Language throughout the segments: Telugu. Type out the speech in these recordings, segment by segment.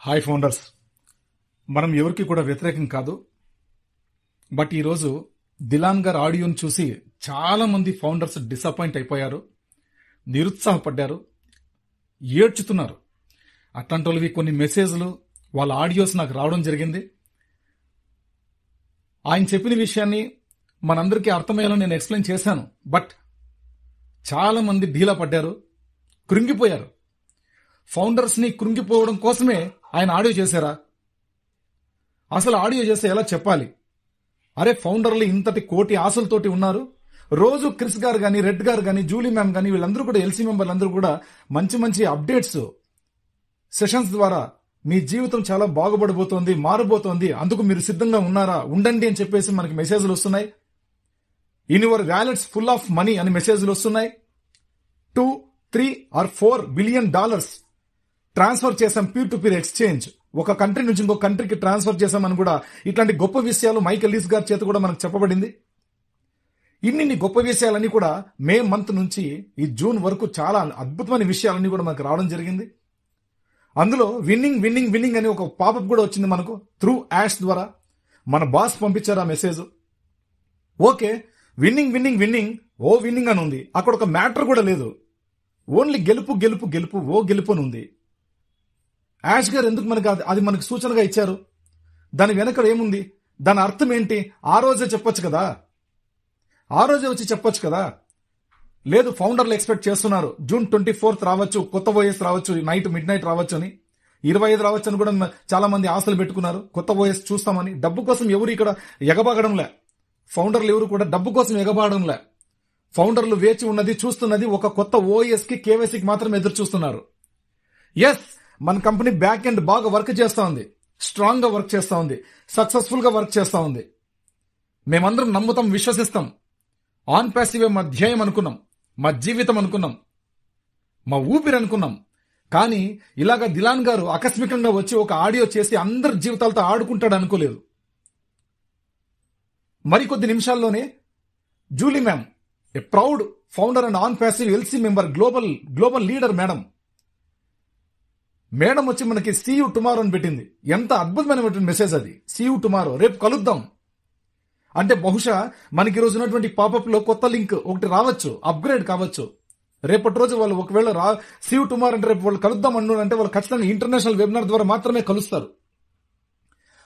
Hi founders. మనం ఎవరికి కూడా వ్యతిరేకం కాదు. బట్ ఈరోజు దిలాన్ గారు ఆడియోని చూసి చాలా మంది ఫౌండర్స్ డిసప్పాయింట్ అయిపోయారు, నిరుత్సాహపడ్డారు, ఏడ్చుతున్నారు. అట్లాంటి వాళ్ళవి కొన్ని మెసేజ్లు, వాళ్ళ ఆడియోస్ నాకు రావడం జరిగింది. ఆయన చెప్పిన విషయాన్ని మనందరికీ అర్థమయ్యేలా నేను ఎక్స్ప్లెయిన్ చేశాను. బట్ చాలా మంది ఢీలా పడ్డారు, కృంగిపోయారు. ఫౌండర్స్ ని కృంగిపోవడం కోసమే ఆయన ఆడియో చేశారా? అసలు ఆడియో చేస్తే ఎలా చెప్పాలి? అరే, ఫౌండర్లు ఇంతటి కోటి ఆశలతోటి ఉన్నారు. రోజు క్రిస్ గారు కానీ, రెడ్ గారు కానీ, జూలీ మ్యామ్ కానీ, వీళ్ళందరూ కూడా ఎల్సీ మెంబర్లు అందరూ కూడా మంచి మంచి అప్డేట్స్ సెషన్స్ ద్వారా మీ జీవితం చాలా బాగుపడబోతోంది, మారబోతోంది, అందుకు మీరు సిద్ధంగా ఉన్నారా, ఉండండి అని చెప్పేసి మనకి మెసేజ్లు వస్తున్నాయి. In your wallets full of money అని మెసేజ్లు వస్తున్నాయి. 2, 3 or 4 బిలియన్ డాలర్స్ ట్రాన్స్ఫర్ చేశాం పీర్ టు పీర్ ఎక్స్చేంజ్. ఒక కంట్రీ నుంచి ఇంకో కంట్రీకి ట్రాన్స్ఫర్ చేశామని కూడా ఇట్లాంటి గొప్ప విషయాలు మైకెల్ లీస్ గారి చేత కూడా మనకు చెప్పబడింది. ఇన్ని గొప్ప విషయాలన్నీ కూడా మే మంత్ నుంచి ఈ జూన్ వరకు చాలా అద్భుతమైన విషయాలన్నీ కూడా మనకు రావడం జరిగింది. అందులో విన్నింగ్ విన్నింగ్ విన్నింగ్ అని ఒక పాపప్ కూడా వచ్చింది మనకు త్రూ యాడ్స్ ద్వారా. మన బాస్ పంపించారు ఆ message. Okay, winning winning winning, ఓ విన్నింగ్ అని ఉంది. అక్కడ ఒక మ్యాటర్ కూడా లేదు, ఓన్లీ గెలుపు గెలుపు గెలుపు, ఓ గెలుపు అని ఉంది. యాష్ గారు ఎందుకు మనకు అది మనకు సూచనగా ఇచ్చారు? దాని వెనక ఏముంది? దాని అర్థం ఏంటి? ఆ రోజే చెప్పొచ్చు కదా, ఆ రోజే వచ్చి చెప్పొచ్చు కదా. లేదు, ఫౌండర్లు ఎక్స్పెక్ట్ చేస్తున్నారు జూన్ 24th రావచ్చు, కొత్త ఓఎస్ రావచ్చు, మిడ్ నైట్ రావచ్చు అని, 25 రావచ్చు అని కూడా చాలా మంది ఆశలు పెట్టుకున్నారు. కొత్త ఓఎస్ చూస్తామని. డబ్బు కోసం ఎవరు ఇక్కడ ఎగబాగడంలే. ఫౌండర్లు ఎవరు కూడా డబ్బు కోసం ఎగబాగడంలే. ఫౌండర్లు వేచి ఉన్నది, చూస్తున్నది ఒక కొత్త ఓఎస్ కి, కేవైసీకి మాత్రం ఎదురు చూస్తున్నారు. ఎస్, మన కంపెనీ బ్యాక్ ఎండ్ బాగా వర్క్ చేస్తా ఉంది, స్ట్రాంగ్ గా వర్క్ చేస్తా ఉంది, సక్సెస్ఫుల్ గా వర్క్ చేస్తా ఉంది. మేమందరం నమ్ముతాం, విశ్వసిస్తాం. ఆన్ ప్యాసివే మా ధ్యేయం అనుకున్నాం, మా జీవితం అనుకున్నాం, మా ఊపిరి అనుకున్నాం. కానీ ఇలాగా దిలాన్ గారు ఆకస్మికంగా వచ్చి ఒక ఆడియో చేసి అందరి జీవితాలతో ఆడుకుంటాడు అనుకోలేదు. మరికొద్ది నిమిషాల్లోనే Julie ma'am, a proud founder and on passive LC member, global leader madam వచ్చి మనకి సీ యూ టుమారో అని పెట్టింది. ఎంత అద్భుతమైనటువంటి మెసేజ్ అది. సీ యూ టుమారో, రేపు కలుద్దాం అంటే బహుశా మనకి ఈ రోజు ఉన్నటువంటి పాపప్ లో కొత్త లింక్ ఒకటి రావచ్చు, అప్గ్రేడ్ కావచ్చు. రేపటి రోజు వాళ్ళు ఒకవేళ సీ యూ టుమారో అంటే రేపు వాళ్ళు కలుద్దాం అంటే వాళ్ళు ఖచ్చితంగా ఇంటర్నేషనల్ వెబినార్ ద్వారా మాత్రమే కలుస్తారు.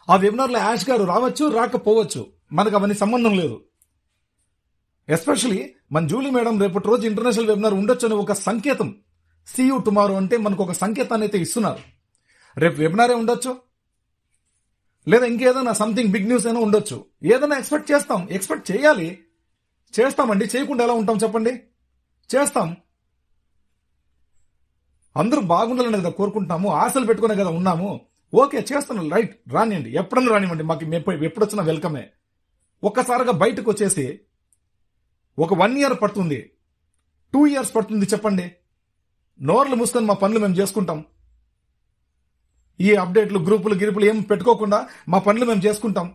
ఆ వెబినార్ లో యాష్ గారు రావచ్చు, రాకపోవచ్చు, మనకు అవన్నీ సంబంధం లేదు. ఎస్పెషలీ మన జూలీ మేడం రేపటి రోజు ఇంటర్నేషనల్ వెబినార్ ఉండొచ్చు అని ఒక సంకేతం. సీ యూ టుమారో అంటే మనకు ఒక సంకేతాన్ని అయితే ఇస్తున్నారు. రేపు వెబినారే ఉండొచ్చు, లేదా ఇంకేదైనా సంథింగ్ బిగ్ న్యూస్ అయినా ఉండొచ్చు. ఏదైనా ఎక్స్పెక్ట్ చేస్తాం, ఎక్స్పెక్ట్ చేయాలి, చేస్తామండి. చేయకుండా ఎలా ఉంటాం చెప్పండి? చేస్తాం. అందరూ బాగుండాలని కదా కోరుకుంటున్నాము, ఆశలు పెట్టుకునే కదా ఉన్నాము. ఓకే, చేస్తున్నాం, రైట్, రానివ్వండి, ఎప్పుడన్నా రానివ్వండి, మాకు ఎప్పుడొచ్చినా వెల్కమే. ఒక్కసారిగా బయటకు వచ్చేసి ఒక 1 year పడుతుంది, 2 years పడుతుంది చెప్పండి. నోర్లు మూసుకొని మా పనులు మేము చేసుకుంటాం. ఈ అప్డేట్లు, గ్రూపులు ఏం పెట్టుకోకుండా మా పనులు మేము చేసుకుంటాం.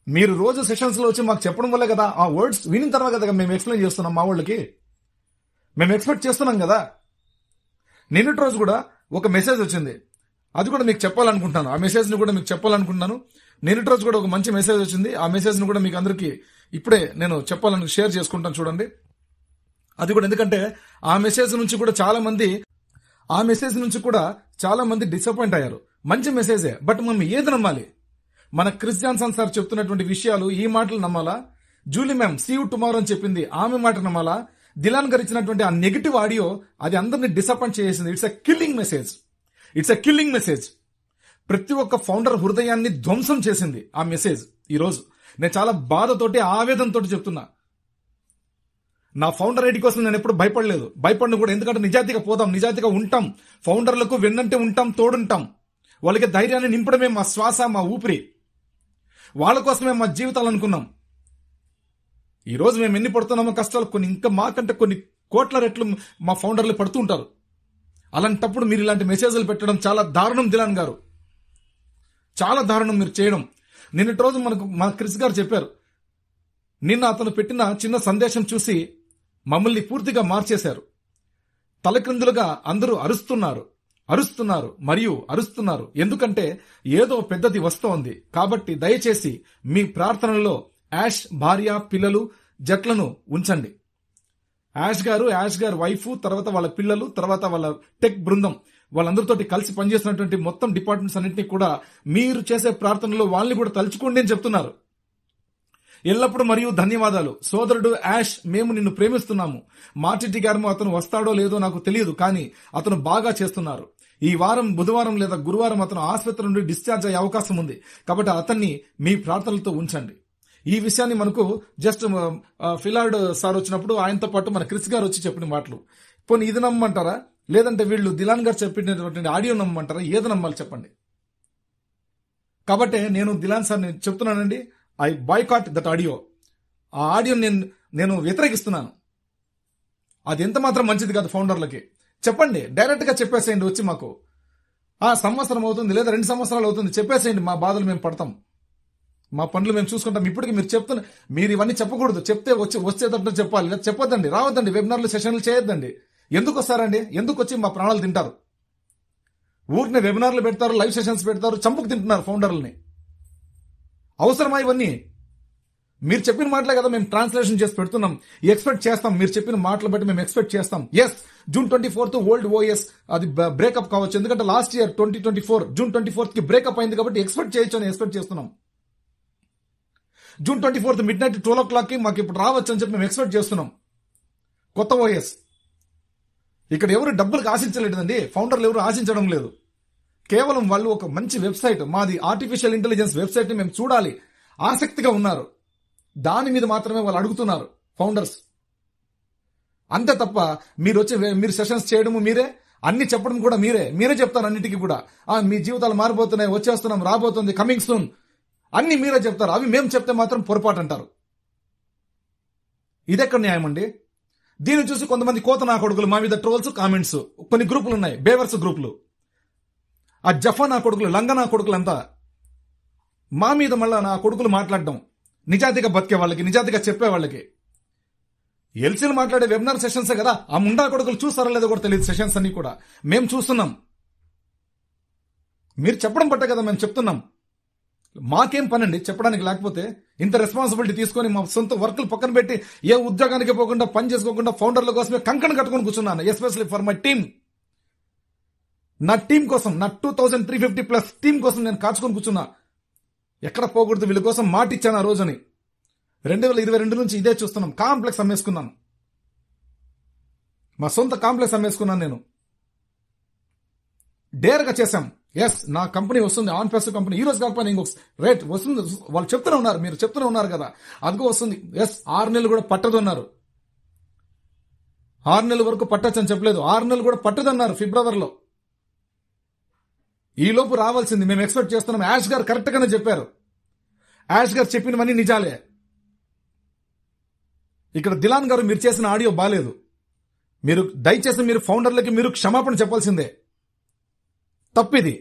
మీరు రోజు సెషన్స్ లో వచ్చి మాకు చెప్పడం వల్లే కదా, ఆ వర్డ్స్ వినిన తర్వాత కదా మేము ఎక్స్ప్లెయిన్ చేస్తున్నాం. మా వాళ్ళకి మేము ఎక్స్పెక్ట్ చేస్తున్నాం కదా. నిన్నటి రోజు కూడా ఒక మెసేజ్ వచ్చింది, అది కూడా మీకు చెప్పాలనుకుంటున్నాను. ఆ మెసేజ్ ని కూడా మీకు చెప్పాలనుకుంటున్నాను. నిన్నటి రోజు కూడా ఒక మంచి మెసేజ్ వచ్చింది. ఆ మెసేజ్ ని కూడా మీకు అందరికీ ఇప్పుడే నేను షేర్ చేసుకుంటాను. చూడండి, అది కూడా ఎందుకంటే ఆ మెసేజ్ నుంచి కూడా చాలా మంది డిసప్పాయింట్ అయ్యారు. మంచి మెసేజే, బట్ మనం ఏది నమ్మాలి? మన క్రిస్ జాన్సన్ సార్ చెప్తున్నటువంటి విషయాలు, ఈ మాటలు నమ్మాలా? Julie ma'am see you tomorrow అని చెప్పింది, ఆమె మాట నమ్మాలా? దిలాన్ గారు ఇచ్చినటువంటి ఆ నెగిటివ్ ఆడియో అది అందరినీ డిసప్పాయింట్ చేసింది. It's a killing message. ప్రతి ఒక్క ఫౌండర్ హృదయాన్ని ధ్వంసం చేసింది ఆ మెసేజ్. ఈ రోజు నేను చాలా బాధతోటి, ఆవేదనతోటి చెప్తున్నా. నా ఫౌండర్ ఐడి కోసం నేను ఎప్పుడు భయపడను కూడా. ఎందుకంటే నిజాయితీగా పోదాం, నిజాయితీగా ఉంటాం. ఫౌండర్లకు వెన్నంటే ఉంటాం, తోడుంటాం. వాళ్ళకి ధైర్యాన్ని నింపడమే మా శ్వాస, మా ఊపిరి. వాళ్ళ కోసమే మా జీవితాలు అనుకున్నాం. ఈ రోజు మేము ఎన్ని పడుతున్నామో కష్టాలు, ఇంకా మాకంటే కొన్ని కోట్ల రెట్లు మా ఫౌండర్లు పడుతూ ఉంటారు. అలాంటప్పుడు మీరు ఇలాంటి మెసేజ్లు పెట్టడం చాలా దారుణం. దిలాన్ గారు, చాలా దారుణం మీరు చేయడం. నిన్నటి రోజు మన క్రిస్ గారు చెప్పారు, నిన్న అతను పెట్టిన చిన్న సందేశం చూసి మమ్మల్ని పూర్తిగా మార్చేశారు. తలక్రిందులుగా అందరూ అరుస్తున్నారు, అరుస్తున్నారు. ఎందుకంటే ఏదో పెద్దది వస్తోంది. కాబట్టి దయచేసి మీ ప్రార్థనలో యాష్ భార్య, పిల్లలు, జట్లను ఉంచండి. యాష్ గారు వైఫ్, తర్వాత వాళ్ళ పిల్లలు, తర్వాత వాళ్ళ టెక్ బృందం, వాళ్ళందరితోటి కలిసి పనిచేసినటువంటి మొత్తం డిపార్ట్మెంట్స్ అన్నింటినీ కూడా మీరు చేసే ప్రార్థనలో వాళ్ళని కూడా తలుచుకోండి అని చెప్తున్నారు. ఎల్లప్పుడూ మరియు ధన్యవాదాలు సోదరుడు యాష్. మేము నిన్ను ప్రేమిస్తున్నాము. మార్టిటి గారు అతను వస్తాడో లేదో నాకు తెలియదు, కానీ అతను బాగా చేస్తున్నారు. ఈ వారం బుధవారం లేదా గురువారం అతను ఆసుపత్రి నుండి డిశ్చార్జ్ అయ్యే అవకాశం ఉంది. కాబట్టి అతన్ని మీ ప్రార్థనలతో ఉంచండి. ఈ విషయాన్ని మనకు జస్ట్ ఫిలార్డ్ సార్ వచ్చినప్పుడు ఆయనతో పాటు మన క్రిస్ గారు వచ్చి చెప్పిన మాటలు. పోనీ ఇది నమ్మంటారా, లేదంటే వీళ్ళు దిలాన్ గారు చెప్పినటువంటి ఆడియో నమ్మంటారా? ఏది నమ్మాలి చెప్పండి. కాబట్టి నేను దిలాన్ సార్ చెప్తున్నానండి, ఐ బాయ్కాట్ దట్ ఆడియో. ఆ ఆడియో నేను వ్యతిరేకిస్తున్నాను. అది ఎంత మాత్రం మంచిది కాదు ఫౌండర్లకి. చెప్పండి, డైరెక్ట్ గా చెప్పేసేయండి. వచ్చి మాకు సంవత్సరం అవుతుంది లేదా 2 సంవత్సరాలు అవుతుంది, చెప్పేసేయండి. మా బాధలు మేము పడతాం, మా పనులు మేము చూసుకుంటాం. ఇప్పటికి మీరు ఇవన్నీ చెప్పకూడదు. చెప్తే వచ్చేటట్టు చెప్పాలి, లేదా చెప్పొద్దండి. రావద్దండి, వెబినార్లు సెషన్లు చేయొద్దండి. ఎందుకు వస్తారండి? ఎందుకు వచ్చి మా ప్రాణాలు తింటారు? ఊరిని వెబినార్లు పెడతారు, లైవ్ సెషన్స్ పెడతారు, చంపుకు తింటున్నారు ఫౌండర్లని. అవసరమా ఇవన్నీ? మీరు చెప్పిన మాటలే కదా మేము ట్రాన్స్లేషన్ చేసి పెడుతున్నాం. ఎక్స్పెక్ట్ చేస్తాం, మీరు చెప్పిన మాటలు బట్టి మేము ఎక్స్పెక్ట్ చేస్తాం. Yes, June 24th old OS అది బ్రేకప్ కావచ్చు. ఎందుకంటే లాస్ట్ ఇయర్ 2024 June 24th కి బ్రేకప్ అయింది. కాబట్టి ఎక్స్పెక్ట్ చేయొచ్చు అని ఎక్స్పెక్ట్ చేస్తున్నాం. June 24th midnight 12 o'clock కి మాకు ఇప్పుడు రావచ్చు అని చెప్పి మేము ఎక్స్పెక్ట్ చేస్తున్నాం. కొత్త ఓఎస్. ఇక్కడ ఎవరు డబ్బులకు ఆశించలేదండి, ఫౌండర్లు ఎవరు ఆశించడం లేదు. కేవలం వాళ్ళు ఒక మంచి వెబ్సైట్, మాది ఆర్టిఫిషియల్ ఇంటెలిజెన్స్ వెబ్సైట్ ని మేము చూడాలి ఆసక్తిగా ఉన్నారు. దాని మీద మాత్రమే వాళ్ళు అడుగుతున్నారు ఫౌండర్స్. అంతే తప్ప మీరు సెషన్స్ చేయడము మీరే, అన్ని చెప్పడం కూడా మీరే చెప్తారు. అన్నిటికీ కూడా మీ జీవితాలు మారిపోతున్నాయి, వచ్చేస్తున్నాం, రాబోతుంది, కమింగ్ సూన్ అన్ని మీరే చెప్తారు. అవి మేము చెప్తే మాత్రం పొరపాటు అంటారు. ఇదెక్కడ న్యాయం అండి? దీన్ని చూసి కొంతమంది కోత నా కొడుకులు మా మీద ట్రోల్స్, కామెంట్స్, కొన్ని గ్రూపులు ఉన్నాయి, బేవర్స్ గ్రూపులు. ఆ జఫా నా కొడుకులు, లంగా నా కొడుకులంతా మా మీద మళ్ళా నా కొడుకులు మాట్లాడడం, నిజాయితీగా బతికే వాళ్ళకి, నిజాయితీగా చెప్పే వాళ్ళకి. ఎల్సీలు మాట్లాడే వెబినార్ సెషన్సే కదా. ఆ ముండా కొడుకులు చూస్తారో లేదో కూడా తెలియదు. సెషన్స్ అన్ని కూడా మేము చూస్తున్నాం. మీరు చెప్పడం పట్టే కదా మేము చెప్తున్నాం. మాకేం పనండి చెప్పడానికి? లేకపోతే ఇంత రెస్పాన్సిబిలిటీ తీసుకొని మా సొంత వర్కులు పక్కన పెట్టి ఏ ఉద్యోగానికి పోకుండా, పని చేసుకోకుండా ఫౌండర్ల కోసమే కంకణ కట్టుకొని కూర్చున్నాను. Especially for my team. నా టీం కోసం, నా 2350+ టీం కోసం నేను కాచుకొని కూర్చున్నా. ఎక్కడ పోకూడదు, వీళ్ళ కోసం మాట ఇచ్చాను ఆ రోజుని. 2022 నుంచి ఇదే చూస్తున్నాం. కాంప్లెక్స్ అమ్మేసుకున్నాను, మా సొంత కాంప్లెక్స్ అమ్మేసుకున్నాను నేను. డేర్గా చేశాం. ఎస్, నా కంపెనీ వస్తుంది, ఆన్ ప్రెస్ కంపెనీ. ఈ రోజు కాకపోయినా ఇంకొక రేట్ వస్తుంది. వాళ్ళు చెప్తూనే ఉన్నారు, మీరు చెప్తూనే ఉన్నారు కదా, అదిగో వస్తుంది. ఎస్, 6 నెలలు కూడా పట్టదన్నారు. 6 నెలల వరకు పట్టచ్చు అని చెప్పలేదు, 6 నెలలు కూడా పట్టదన్నారు ఫిబ్రవరిలో. ఈ లోపు రావాల్సింది మేము ఎక్స్పెక్ట్ చేస్తున్నాం. యాష్ గారు కరెక్ట్ గానే చెప్పారు. యాష్ గారు చెప్పినవన్నీ నిజాలే. ఇక్కడ దిలాన్ గారు మీరు చేసిన ఆడియో బాలేదు. దయచేసి మీరు ఫౌండర్లకి మీరు క్షమాపణ చెప్పాల్సిందే. తప్పిది.